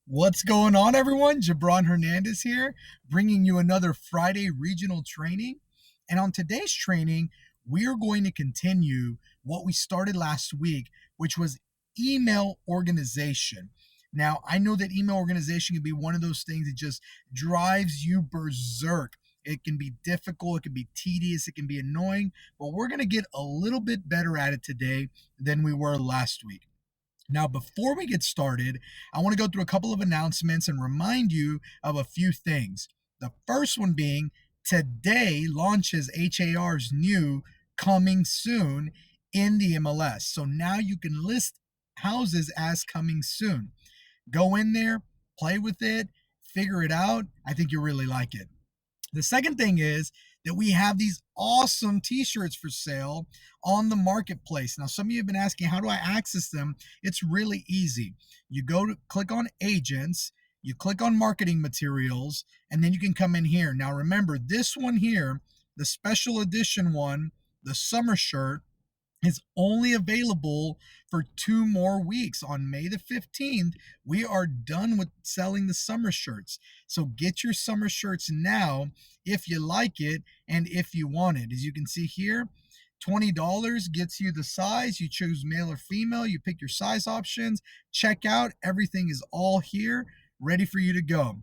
What's going on, everyone? Jabron Hernandez here, bringing you another Friday regional training. And on today's training, we are going to continue what we started last week, which was email organization. Now, I know that email organization can be one of those things that just drives you berserk. It can be difficult, it can be tedious, it can be annoying, but we're going to get a little bit better at it today than we were last week. Now, before we get started, I want to go through a couple of announcements and remind you of a few things. The first one being today launches HAR's new coming soon in the MLS. So now you can list houses as coming soon. Go in there, play with it, figure it out. I think you really like it. The second thing is that we have these awesome t-shirts for sale on the marketplace. Now, some of you have been asking, how do I access them? It's really easy. You go to click on agents, you click on marketing materials, and then you can come in here. Now, remember this one here, the special edition one, the summer shirt, is only available for 2 more weeks. On May the 15th, we are done with selling the summer shirts. So get your summer shirts now if you like it and if you want it. As you can see here, $20 gets you the size. You choose male or female, you pick your size options, check out. Everything is all here, ready for you to go.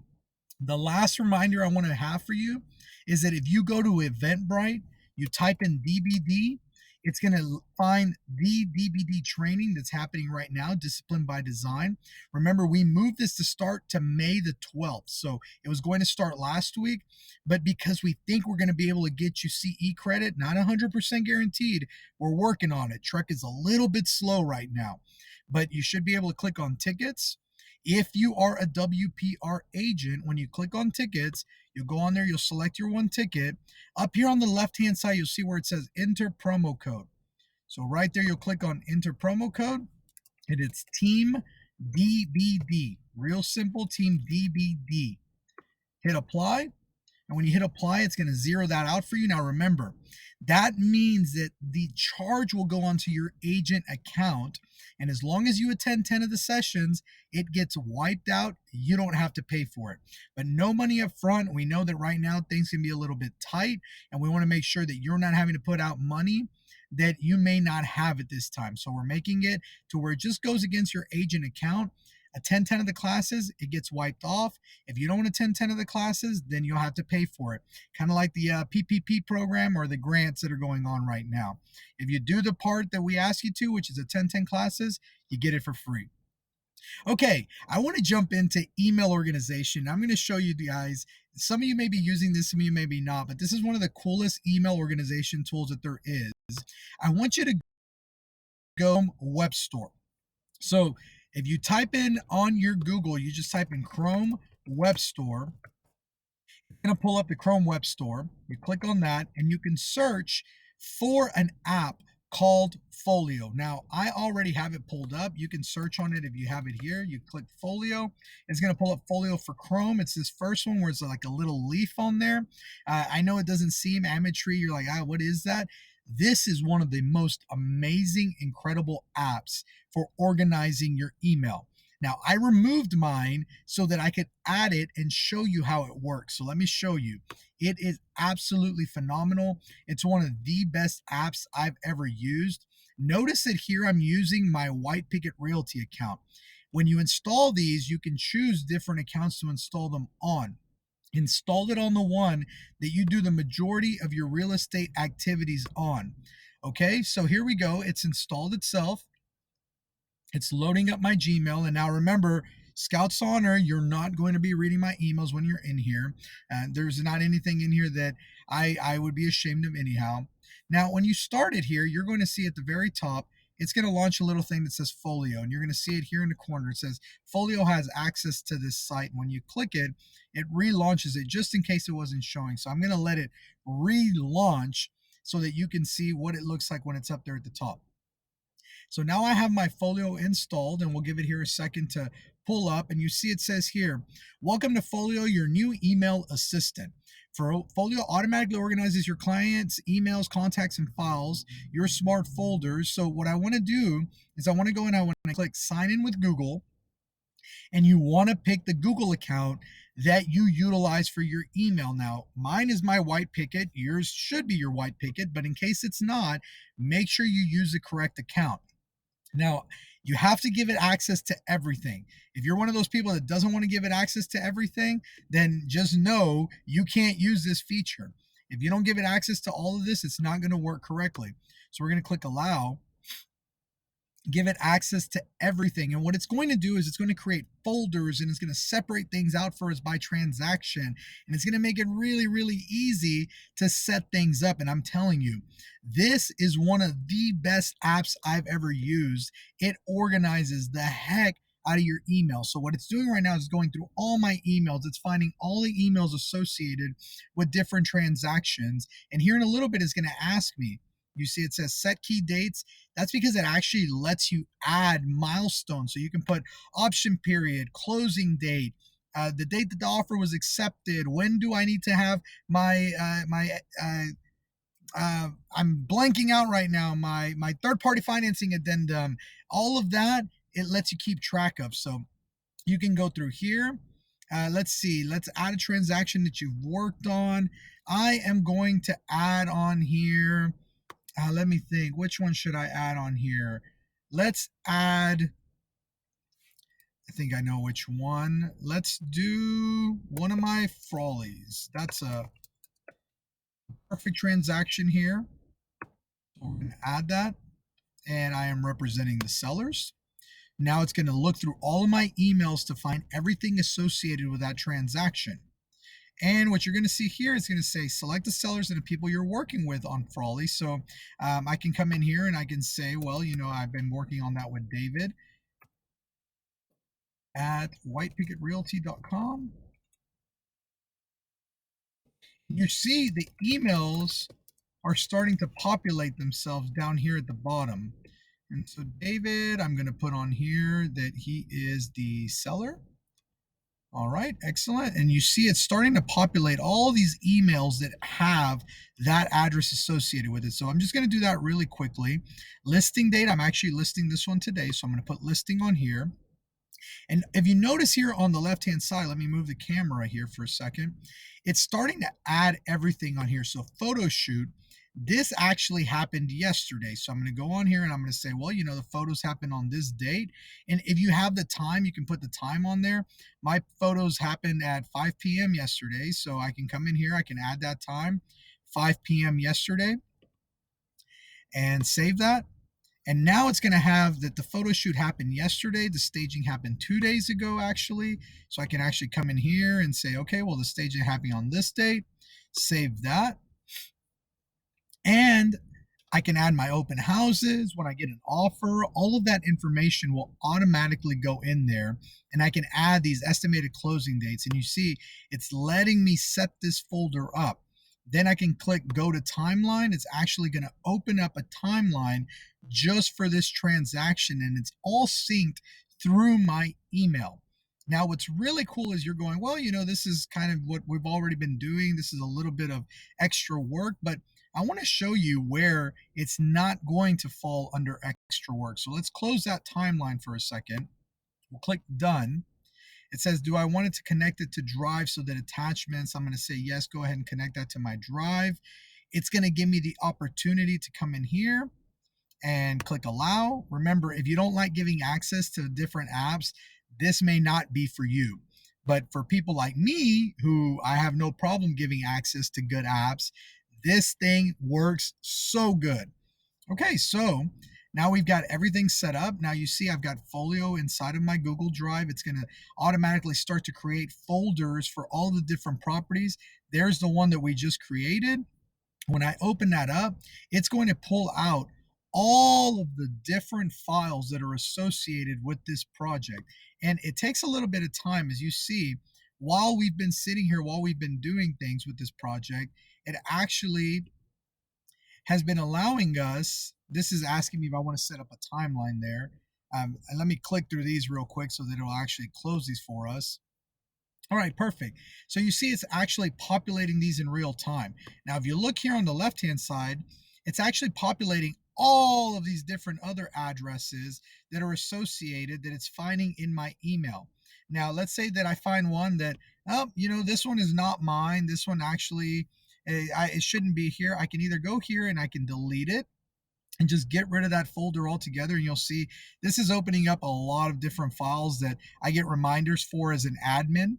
The last reminder I want to have for you is that if you go to Eventbrite, you type in DBD, it's going to find the DBD training that's happening right now, Discipline by Design. Remember, we moved this to start to May the 12th. So it was going to start last week, but because we think we're going to be able to get you CE credit, not 100% guaranteed, we're working on it. Truck is a little bit slow right now, but you should be able to click on tickets. If you are a WPR agent, when you click on tickets, you'll go on there, you'll select your one ticket. Up here on the left-hand side, you'll see where it says enter promo code. So right there, you'll click on enter promo code, and it's Team DBD. Real simple, Team DBD. Hit apply. And when you hit apply, it's going to zero that out for you. Now remember, that means that the charge will go onto your agent account. And as long as you attend 10 of the sessions, it gets wiped out. You don't have to pay for it. But no money up front. We know that right now things can be a little bit tight, and we want to make sure that you're not having to put out money that you may not have at this time. So we're making it to where it just goes against your agent account. Attend 10 of the classes, it gets wiped off. If you don't attend 10 of the classes, then you'll have to pay for it. Kind of like the PPP program or the grants that are going on right now. If you do the part that we ask you to, which is attend 10 classes, you get it for free. Okay, I want to jump into email organization. I'm going to show you guys. Some of you may be using this, some of you may be not, but this is one of the coolest email organization tools that there is. I want you to go web store. So if you type in on your Google, you just type in Chrome Web Store, it's going to pull up the Chrome Web Store. You click on that and you can search for an app called Folio. Now, I already have it pulled up. You can search on it if you have it here. You click Folio. It's going to pull up Folio for Chrome. It's this first one where it's like a little leaf on there. I know it doesn't seem amateur. You're like, what is that? This is one of the most amazing, incredible apps for organizing your email. Now, I removed mine so that I could add it and show you how it works. So let me show you. It is absolutely phenomenal. It's one of the best apps I've ever used. Notice that here I'm using my White Picket Realty account. When you install these, you can choose different accounts to install them on. Install it on the one that you do the majority of your real estate activities on. Okay, so here we go. It's installed itself. It's loading up my Gmail. And now remember, Scouts Honor, you're not going to be reading my emails when you're in here. There's not anything in here that I would be ashamed of anyhow. Now, when you start it here, you're going to see at the very top, it's going to launch a little thing that says Folio. And you're going to see it here in the corner. It says Folio has access to this site. When you click it, it relaunches it just in case it wasn't showing. So I'm going to let it relaunch so that you can see what it looks like when it's up there at the top. So now I have my Folio installed, and we'll give it here a second to pull up. And you see it says here, welcome to Folio, your new email assistant. Folio automatically organizes your clients' emails, contacts, and files, your smart folders. So what I want to do is I want to go and I want to click sign in with Google. and you want to pick the Google account that you utilize for your email. Now, mine is my white picket. Yours should be your white picket, but in case it's not, make sure you use the correct account. Now, you have to give it access to everything. If you're one of those people that doesn't want to give it access to everything, then just know you can't use this feature. If you don't give it access to all of this, it's not going to work correctly. So we're going to click allow, give it access to everything. And what it's going to do is it's going to create folders, and it's going to separate things out for us by transaction. And it's going to make it really, really easy to set things up. And I'm telling you, this is one of the best apps I've ever used. It organizes the heck out of your email. So what it's doing right now is going through all my emails. It's finding all the emails associated with different transactions. And here in a little bit, it's going to ask me, you see it says set key dates. That's because it actually lets you add milestones. So you can put option period, closing date, the date that the offer was accepted. When do I need to have I'm blanking out right now, my third party financing addendum. All of that, it lets you keep track of. So you can go through here. Let's see. Let's add a transaction that you've worked on. I am going to add on here. Let me think. Which one should I add on here? Let's add. I think I know which one. Let's do one of my Frawleys. That's a perfect transaction here. So we're going to add that. And I am representing the sellers. Now it's going to look through all of my emails to find everything associated with that transaction. And what you're going to see here is going to say select the sellers and the people you're working with on Frawley. So I can come in here and I can say, well, I've been working on that with David at whitepicketrealty.com. You see the emails are starting to populate themselves down here at the bottom. And so David, I'm going to put on here that he is the seller. All right, excellent. And you see it's starting to populate all these emails that have that address associated with it. So I'm just going to do that really quickly. Listing date, I'm actually listing this one today. So I'm going to put listing on here. And if you notice here on the left-hand side, let me move the camera here for a second. It's starting to add everything on here. So photo shoot, this actually happened yesterday. So I'm going to go on here and I'm going to say, well, the photos happened on this date. And if you have the time, you can put the time on there. My photos happened at 5 p.m. yesterday. So I can come in here, I can add that time, 5 p.m. yesterday, and save that. And now it's going to have that the photo shoot happened yesterday. The staging happened 2 days ago, actually. So I can actually come in here and say, okay, well, the staging happened on this date. Save that. And I can add my open houses when I get an offer. All of that information will automatically go in there. And I can add these estimated closing dates. And you see, it's letting me set this folder up. Then I can click go to timeline. It's actually going to open up a timeline just for this transaction, and it's all synced through my email. Now, what's really cool is you're going, well, this is kind of what we've already been doing. This is a little bit of extra work, but I want to show you where it's not going to fall under extra work. So let's close that timeline for a second. We'll click done. It says, do I want it to connect it to Drive so that attachments, I'm going to say yes, go ahead and connect that to my Drive. It's going to give me the opportunity to come in here and click allow. Remember, if you don't like giving access to different apps, this may not be for you. But for people like me, who I have no problem giving access to good apps, this thing works so good. Okay, so now we've got everything set up. Now you see I've got Folio inside of my Google Drive. It's going to automatically start to create folders for all the different properties. There's the one that we just created. When I open that up, it's going to pull out all of the different files that are associated with this project. And it takes a little bit of time, as you see, while we've been sitting here, while we've been doing things with this project, it actually has been allowing us, this is asking me if I want to set up a timeline there. And let me click through these real quick so that it'll actually close these for us. All right, perfect. So you see it's actually populating these in real time. Now, if you look here on the left-hand side, it's actually populating all of these different other addresses that are associated that it's finding in my email. Now, let's say that I find one that, oh, this one is not mine. This one actually, it shouldn't be here. I can either go here and I can delete it and just get rid of that folder altogether. And you'll see this is opening up a lot of different files that I get reminders for as an admin.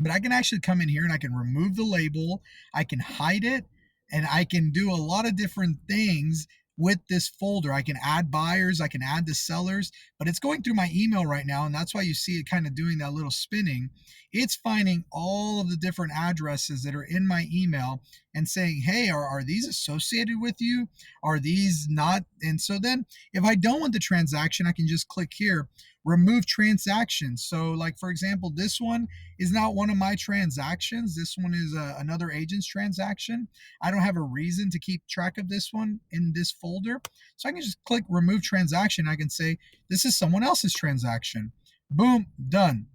But I can actually come in here and I can remove the label, I can hide it, and I can do a lot of different things with this folder. I can add buyers, I can add the sellers, but it's going through my email right now, and that's why you see it kind of doing that little spinning. It's finding all of the different addresses that are in my email and saying, hey, are these associated with you? Are these not? And so then if I don't want the transaction, I can just click here, remove transactions. So like, for example, this one is not one of my transactions. This one is another agent's transaction. I don't have a reason to keep track of this one in this folder. So I can just click remove transaction. I can say, this is someone else's transaction. Boom, done.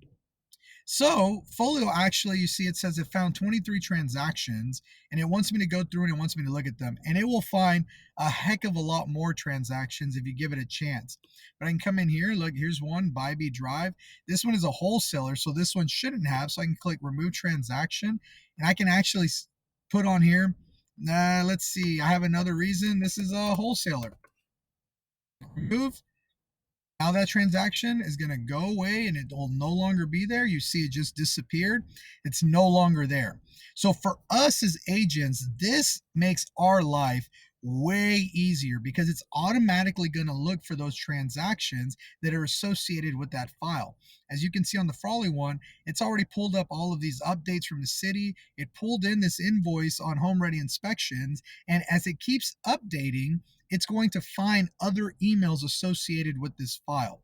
So Folio actually, you see it says it found 23 transactions and it wants me to go through and it wants me to look at them. And it will find a heck of a lot more transactions if you give it a chance. But I can come in here, look, here's one, Bybee Drive. This one is a wholesaler, so this one shouldn't have. So I can click remove transaction and I can actually put on here, let's see, I have another reason. This is a wholesaler. Remove. Now that transaction is going to go away and it will no longer be there. You see it just disappeared. It's no longer there. So for us as agents, this makes our life way easier because it's automatically going to look for those transactions that are associated with that file. As you can see on the Frawley one, it's already pulled up all of these updates from the city. It pulled in this invoice on home ready inspections. And as it keeps updating, it's going to find other emails associated with this file.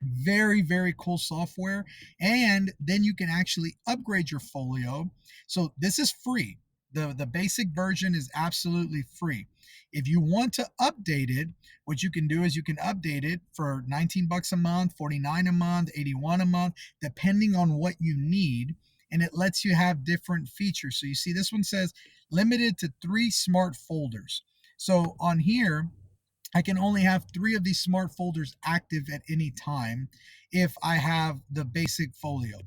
Very, very cool software. And then you can actually upgrade your Folio. So this is free. The basic version is absolutely free. If you want to update it, what you can do is you can update it for 19 bucks a month, 49 a month, 81 a month, depending on what you need. And it lets you have different features. So you see this one says limited to 3 smart folders. So on here, I can only have 3 of these smart folders active at any time if I have the basic Folio.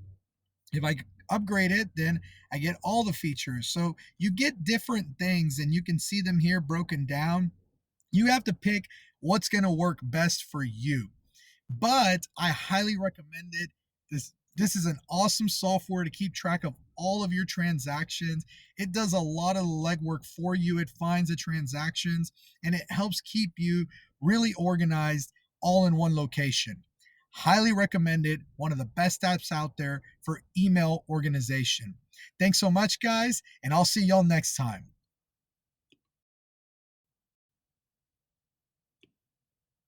If I upgrade it, then I get all the features. So you get different things and you can see them here broken down. You have to pick what's going to work best for you. But I highly recommend it. This is an awesome software to keep track of all of your transactions. It does a lot of legwork for you. It finds the transactions and it helps keep you really organized all in one location. Highly recommend it. One of the best apps out there for email organization. Thanks so much, guys, and I'll see y'all next time.